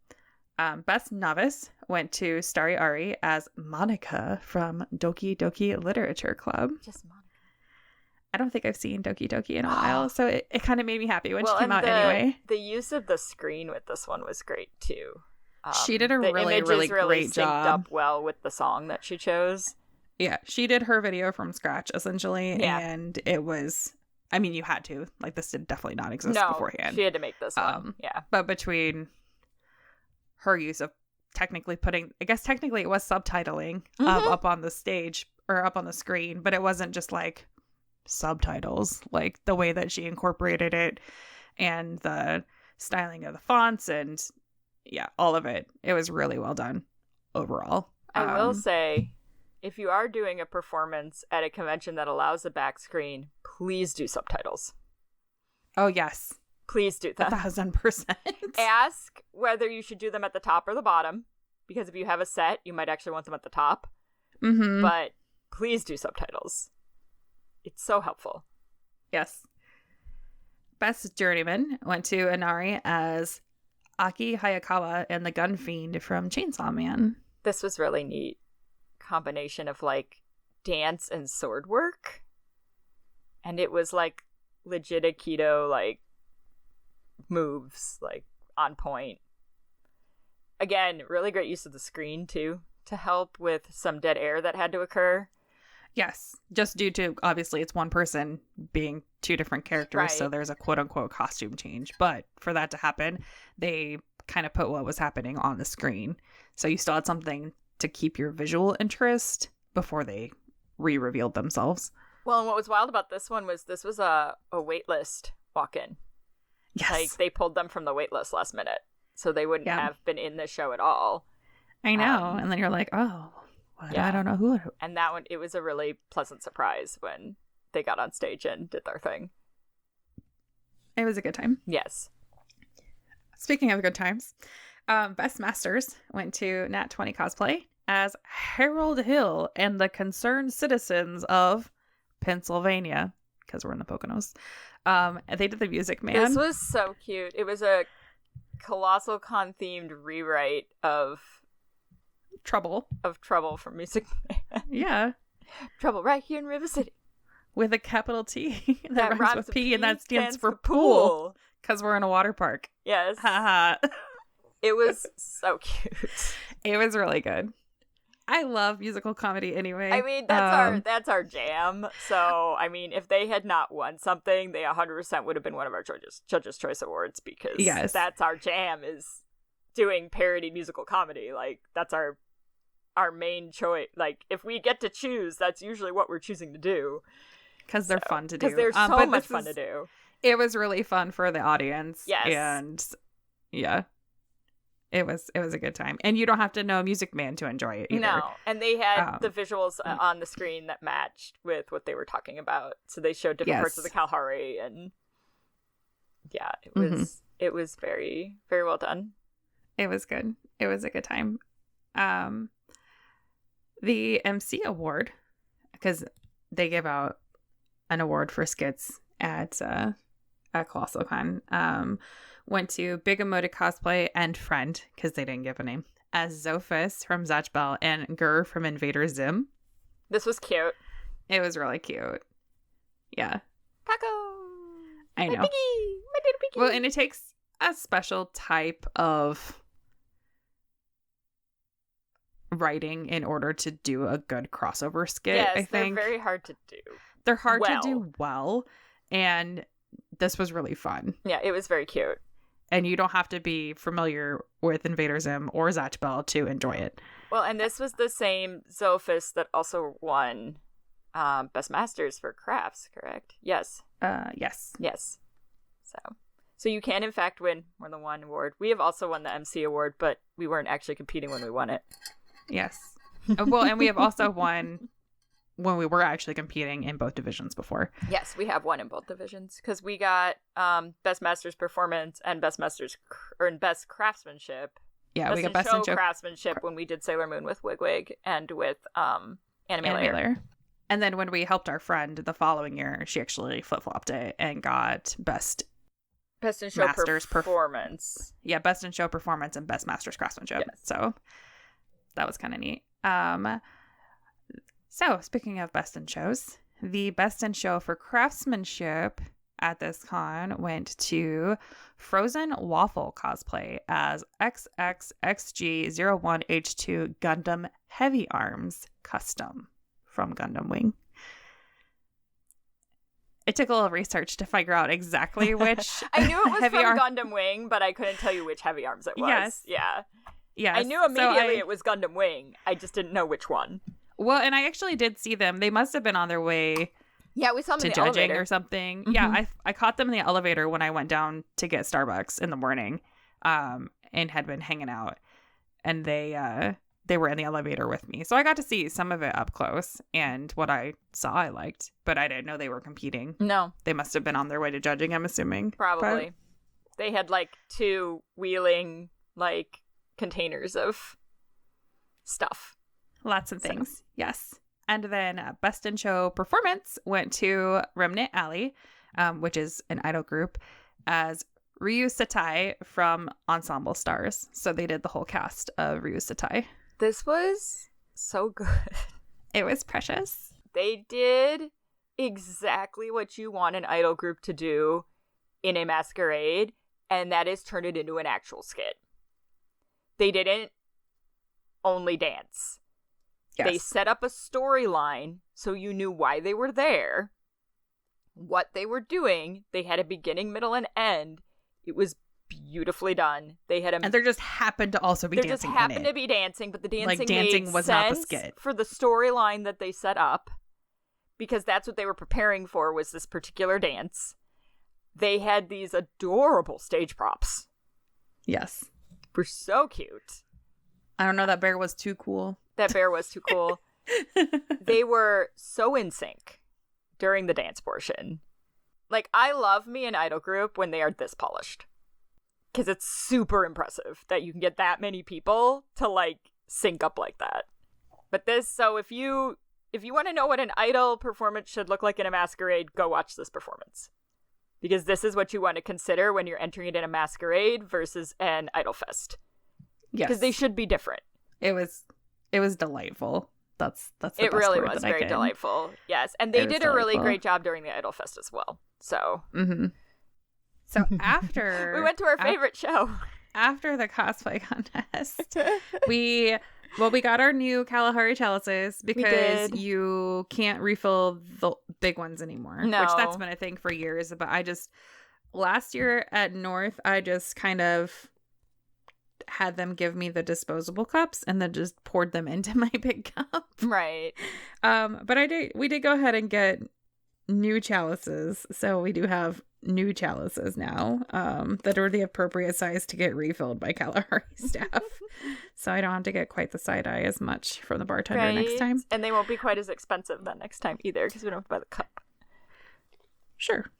Best Novice went to Starry Ari as Monica from Doki Doki Literature Club. Just Monica. I don't think I've seen Doki Doki in a while, so it kind of made me happy when she came out anyway. The use of the screen with this one was great too. She did a really great job. Synced up well with the song that she chose. Yeah, she did her video from scratch essentially, and it was. I mean, you had to. Like, this did definitely not exist beforehand. She had to make this one. Yeah, but between her use of technically it was subtitling up on the stage or up on the screen, but it wasn't just like subtitles, like the way that she incorporated it and the styling of the fonts and all of it. It was really well done overall. I will say, if you are doing a performance at a convention that allows a back screen, please do subtitles. Oh yes, please do that. 1,000%. Ask whether you should do them at the top or the bottom, because if you have a set, you might actually want them at the top. Mm-hmm. But please do subtitles. It's so helpful. Yes. Best Journeyman went to Inari as Aki Hayakawa and the Gun Fiend from Chainsaw Man. This was really neat. Combination of like dance and sword work. And it was like legit Aikido like moves, like on point. Again, really great use of the screen too to help with some dead air that had to occur. Yes, just due to, obviously, it's one person being two different characters, right. So there's a quote-unquote costume change. But for that to happen, they kind of put what was happening on the screen. So you still had something to keep your visual interest before they re-revealed themselves. Well, and what was wild about this one was a waitlist walk-in. Yes. Like, they pulled them from the waitlist last minute, so they wouldn't have been in the show at all. I know, and then you're like, oh... I don't know who. And that one, it was a really pleasant surprise when they got on stage and did their thing. It was a good time. Yes. Speaking of good times, Best Masters went to Nat 20 Cosplay as Harold Hill and the Concerned Citizens of Pennsylvania, because we're in the Poconos. They did the Music Man. This was so cute. It was a Colossalcon themed rewrite of Trouble from Music Man. Yeah. Trouble right here in River City. With a capital T that rhymes with P, and that stands for pool. Because we're in a water park. Yes. Haha. It was so cute. It was really good. I love musical comedy anyway. I mean, that's our jam. So, I mean, if they had not won something, they 100% would have been one of our Judges' Choice Awards, because that's our jam, is doing parody musical comedy. Like, that's our main choice. Like, if we get to choose, that's usually what we're choosing to do, because they're fun to do. Because they're so much fun to do. It was really fun for the audience. Yes. And it was a good time, and you don't have to know Music Man to enjoy it either. No, and they had the visuals on the screen that matched with what they were talking about, so they showed different parts of the Kalahari, and it was very, very well done. It was good. It was a good time. The MC award, because they give out an award for skits at Colossalcon, went to Big Emotic Cosplay and Friend, because they didn't give a name, as Zophis from Zatch Bell and Gur from Invader Zim. This was cute. It was really cute. Yeah. Taco! I know. My piggy! My little piggy! Well, and it takes a special type of writing in order to do a good crossover skit, yes, I think. They're very hard to do. They're hard to do well, and this was really fun. Yeah, it was very cute. And you don't have to be familiar with Invader Zim or Zatch Bell to enjoy it. Well, and this was the same Zophis that also won Best Masters for Crafts, correct? Yes. Yes. Yes. So you can, in fact, win more than one award. We have also won the MC award, but we weren't actually competing when we won it. Yes. Well, and we have also won when we were actually competing in both divisions before. Yes, we have won in both divisions because we got Best Masters Performance and Best Masters and Best Craftsmanship. Yeah, we got Best in Show Craftsmanship when we did Sailor Moon with Wigwig and with Anime Layer. And then when we helped our friend the following year, she actually flip-flopped it and got Best in Show Masters Performance. Best in Show Performance and Best Masters Craftsmanship. Yes. So that was kind of neat. So speaking of Best in Shows, the Best in Show for Craftsmanship at this con went to Frozen Waffle Cosplay as XXXG01H2 Gundam Heavy Arms Custom from Gundam Wing. It took a little research to figure out exactly which I knew it was from Gundam Wing, but I couldn't tell you which Heavy Arms it was. Yes. Yeah. Yes. I knew immediately it was Gundam Wing. I just didn't know which one. Well, and I actually did see them. They must have been on their way we saw them to in the judging elevator. or something. Mm-hmm. Yeah, I caught them in the elevator when I went down to get Starbucks in the morning and had been hanging out. And they were in the elevator with me. So I got to see some of it up close, and what I saw I liked, but I didn't know they were competing. No. They must have been on their way to judging, I'm assuming. Probably. They had like 2 wheeling like containers of stuff. Lots of things. Yes. And then Best in Show Performance went to Remnant Alley, which is an idol group, as Ryu Satai from Ensemble Stars. So they did the whole cast of Ryu Satai. This was so good. It was precious. They did exactly what you want an idol group to do in a masquerade, and that is turn it into an actual skit. They didn't only dance. Yes. They set up a storyline so you knew why they were there, what they were doing. They had a beginning, middle, and end. It was beautifully done. They had and there just happened to also be dancing. There just happened to be dancing, but the dancing made was sense not the skit for the storyline that they set up, because that's what they were preparing for, was this particular dance. They had these adorable stage props. Yes, were so cute. I don't know. That bear was too cool. That bear was too cool. They were so in sync during the dance portion. Like, I love me an idol group when they are this polished. Because it's super impressive that you can get that many people to, like, sync up like that. But this, so if you want to know what an idol performance should look like in a masquerade, go watch this performance. Because this is what you want to consider when you're entering it in a masquerade versus an idol fest. Yes. Because they should be different. It was delightful. That's the it best really word was that very delightful. Yes, and they did a really great job during the Idol Fest as well. So, so after we went to our favorite show after the cosplay contest, we got our new Kalahari chalices because you can't refill the big ones anymore. No, which that's been a thing for years. But last year at North, I just kind of had them give me the disposable cups and then just poured them into my big cup. Right. But we did go ahead and get new chalices. So we do have new chalices now that are the appropriate size to get refilled by Kalahari staff. So I don't have to get quite the side eye as much from the bartender next time. And they won't be quite as expensive that next time either because we don't have to buy the cup. Sure.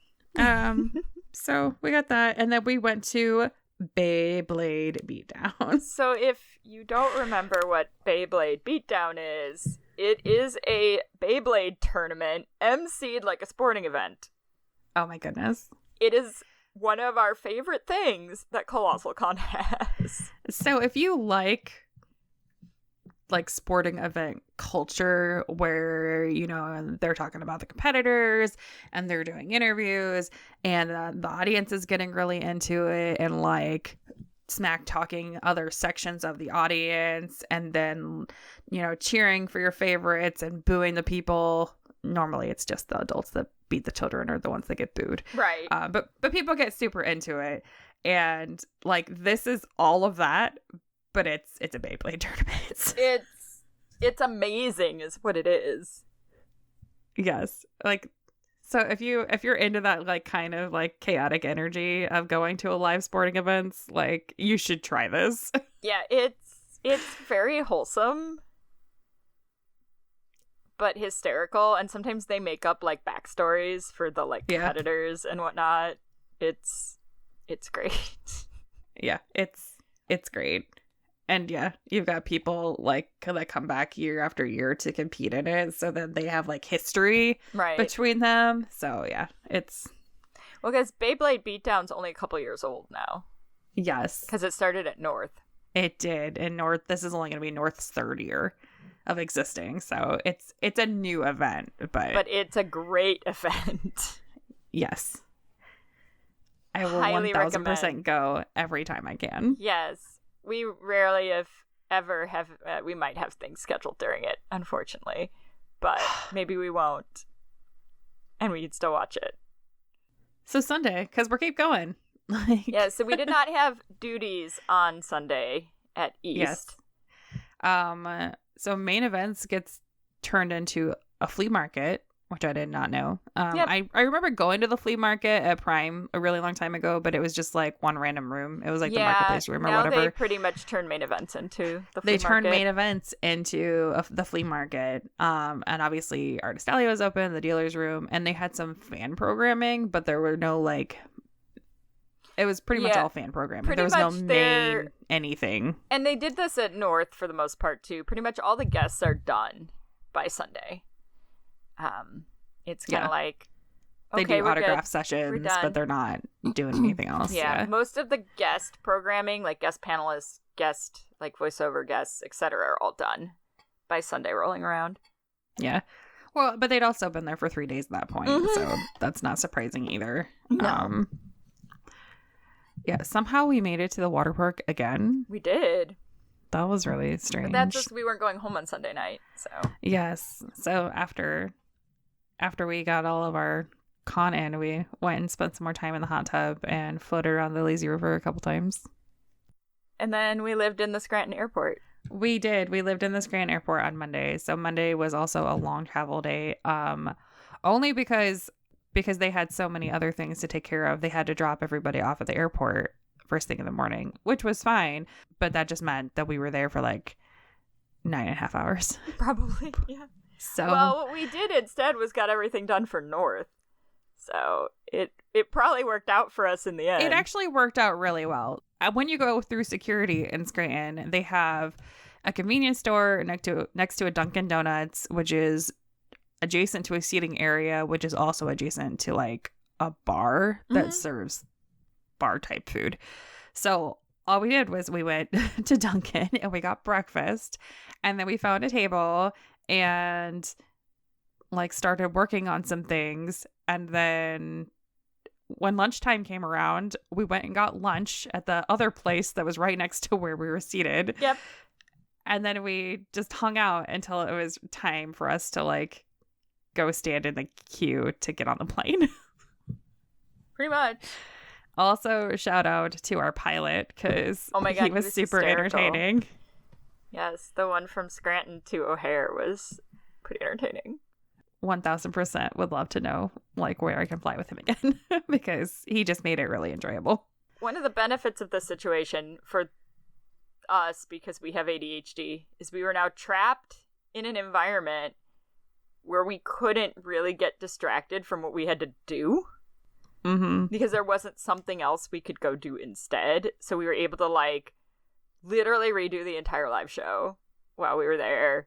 So we got that. And then we went to Beyblade Beatdown. So if you don't remember what Beyblade Beatdown is, it is a Beyblade tournament emceed like a sporting event. Oh my goodness. It is one of our favorite things that Colossalcon has. So if you like like sporting event culture where, you know, they're talking about the competitors and they're doing interviews, and the audience is getting really into it and like smack talking other sections of the audience, and then, you know, cheering for your favorites and booing the people. Normally it's just the adults that beat the children or the ones that get booed. Right. But people get super into it. And like, this is all of that, but it's a Beyblade tournament. It's amazing is what it is. Yes. Like, so if you're into that like kind of like chaotic energy of going to a live sporting events, like, you should try this. Yeah, it's very wholesome, but hysterical, and sometimes they make up like backstories for the like competitors and whatnot. It's great. Yeah, it's great. And yeah, you've got people like that come back year after year to compete in it, so then they have like history between them. So yeah, it's because Beyblade Beatdown's only a couple years old now. Yes, because it started at North. It did, and North. This is only going to be North's third year of existing, so it's a new event, but it's a great event. Yes, I will 1000% go every time I can. Yes. We rarely, if ever, have... we might have things scheduled during it, unfortunately. But maybe we won't. And we could still watch it. So Sunday, because we'll keep going. Yeah, so we did not have duties on Sunday at East. Yes. So main events gets turned into a flea market, which I did not know. I remember going to the flea market at Prime a really long time ago, but it was just like one random room. It was like the marketplace room or whatever. They pretty much turned main events into the flea market. They turned main events into the flea market. And obviously Artist Alley was open, the dealer's room, and they had some fan programming, but there were no like... It was pretty much all fan programming. There was no main anything. And they did this at North for the most part too. Pretty much all the guests are done by Sunday. It's kind of like, okay, they do autograph sessions, but they're not doing anything else. Yeah, most of the guest programming, like guest panelists, guest like voiceover guests, etc., are all done by Sunday rolling around. Yeah, well, but they'd also been there for 3 days at that point, so that's not surprising either. No. Yeah, somehow we made it to the water park again. We did. That was really strange. But that's just we weren't going home on Sunday night, so. Yes. So after we got all of our con in, we went and spent some more time in the hot tub and floated around the lazy river a couple times. And then we lived in the Scranton airport. We did. We lived in the Scranton airport on Monday. So Monday was also a long travel day. Only because they had so many other things to take care of. They had to drop everybody off at the airport first thing in the morning, which was fine. But that just meant that we were there for like 9.5 hours. Probably, yeah. So well, what we did instead was got everything done for North. So it probably worked out for us in the end. It actually worked out really well. When you go through security in Scranton, they have a convenience store next to a Dunkin' Donuts, which is adjacent to a seating area, which is also adjacent to like a bar that serves bar type food. So all we did was we went to Dunkin' and we got breakfast, and then we found a table and like started working on some things. And then when lunchtime came around, we went and got lunch at the other place that was right next to where we were seated. Yep. And then we just hung out until it was time for us to like go stand in the queue to get on the plane. Pretty much. Also, shout out to our pilot because he was super hysterical. Entertaining. Yes, the one from Scranton to O'Hare was pretty entertaining. 1000% would love to know like where I can fly with him again because he just made it really enjoyable. One of the benefits of this situation for us, because we have ADHD, is we were now trapped in an environment where we couldn't really get distracted from what we had to do. Because there wasn't something else we could go do instead. So we were able to like literally redo the entire live show while we were there,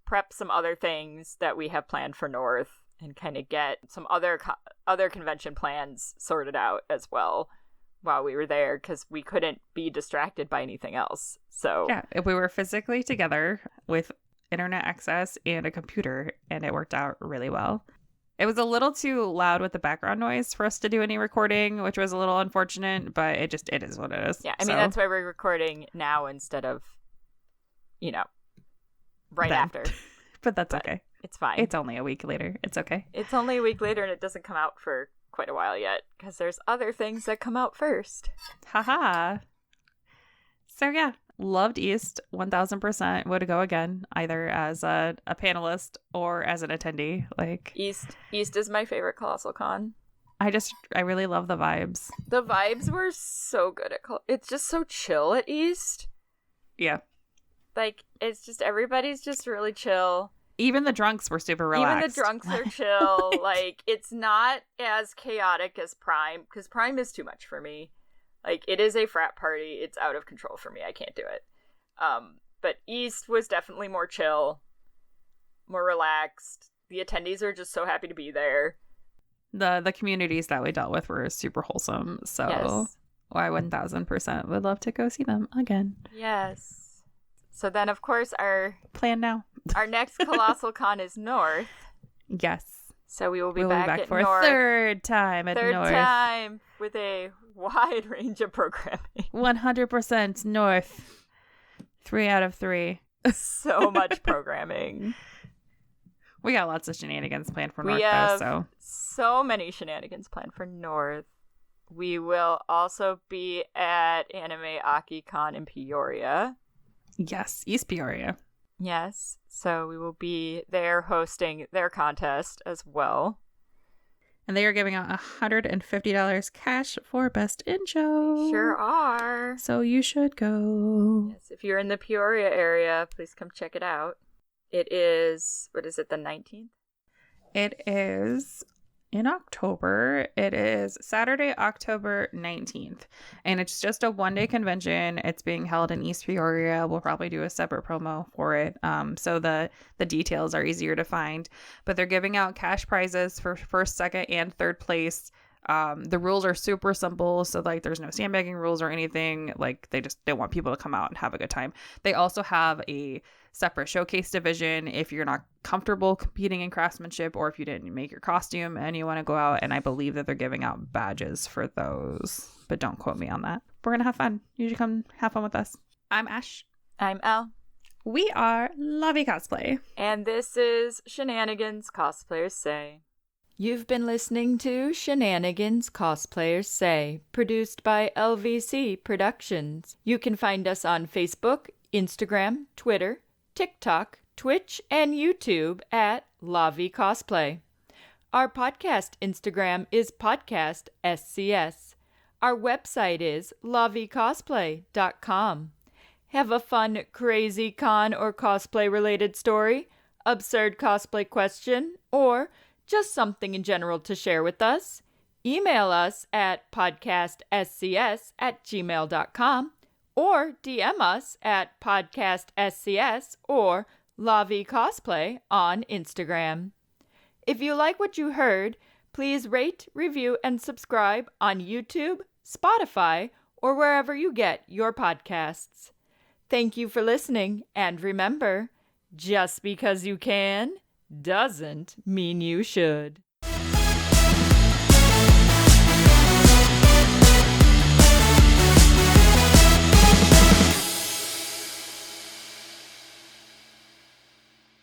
prep some other things that we have planned for North, and kind of get some other convention plans sorted out as well while we were there because we couldn't be distracted by anything else. So yeah, we were physically together with internet access and a computer, and it worked out really well. It was a little too loud with the background noise for us to do any recording, which was a little unfortunate, but it is what it is. Yeah, I mean, that's why we're recording now instead of, right then. After. But that's okay. It's fine. It's only a week later. It's okay. It's only a week later, and it doesn't come out for quite a while yet, because there's other things that come out first. Haha. So yeah, loved East 1000%. Would go again, either as a panelist or as an attendee. Like East is my favorite Colossalcon. I really love the vibes. The vibes were so good at it's just so chill at East. Yeah. Like, it's just, everybody's just really chill. Even the drunks were super relaxed. Even the drunks are chill. Like, it's not as chaotic as Prime, because Prime is too much for me. Like, it is a frat party. It's out of control for me. I can't do it. But East was definitely more chill, more relaxed. The attendees are just so happy to be there. The communities that we dealt with were super wholesome. So yes. I 1000% would love to go see them again. Yes. So then, of course, our plan now. Our next Colossalcon is North. Yes. So we will be back at for North. a third time at North. Third time with a wide range of programming. 100% North. 3 out of 3. So much programming. We got lots of shenanigans planned for North, we have though. So many shenanigans planned for North. We will also be at Anime AkiCon in Peoria. Yes, East Peoria. Yes, so we will be there hosting their contest as well. And they are giving out $150 cash for Best in Show. They sure are. So you should go. Yes, if you're in the Peoria area, please come check it out. It is, the 19th? It is in October. It is Saturday, October 19th. And it's just a one-day convention. It's being held in East Peoria. We'll probably do a separate promo for it. So the details are easier to find. But they're giving out cash prizes for first, second, and third place. The rules are super simple. So like there's no sandbagging rules or anything. Like they want people to come out and have a good time. They also have a separate showcase division if you're not comfortable competing in craftsmanship or if you didn't make your costume and you want to go out, and I believe that they're giving out badges for those, but don't quote me on that. We're gonna have fun. You should come have fun with us. I'm Ash. I'm Elle. We are Lovey Cosplay, and this is Shenanigans Cosplayers Say. You've been listening to Shenanigans Cosplayers Say, produced by LVC Productions. You can find us on Facebook, Instagram, Twitter, TikTok, Twitch, and YouTube at Lavi Cosplay. Our podcast Instagram is Podcast SCS. Our website is lavicosplay.com. Have a fun, crazy con or cosplay related story, absurd cosplay question, or just something in general to share with us? Email us at podcastscs@gmail.com. or DM us at podcastscs or Lavi Cosplay on Instagram. If you like what you heard, please rate, review, and subscribe on YouTube, Spotify, or wherever you get your podcasts. Thank you for listening, and remember, just because you can doesn't mean you should.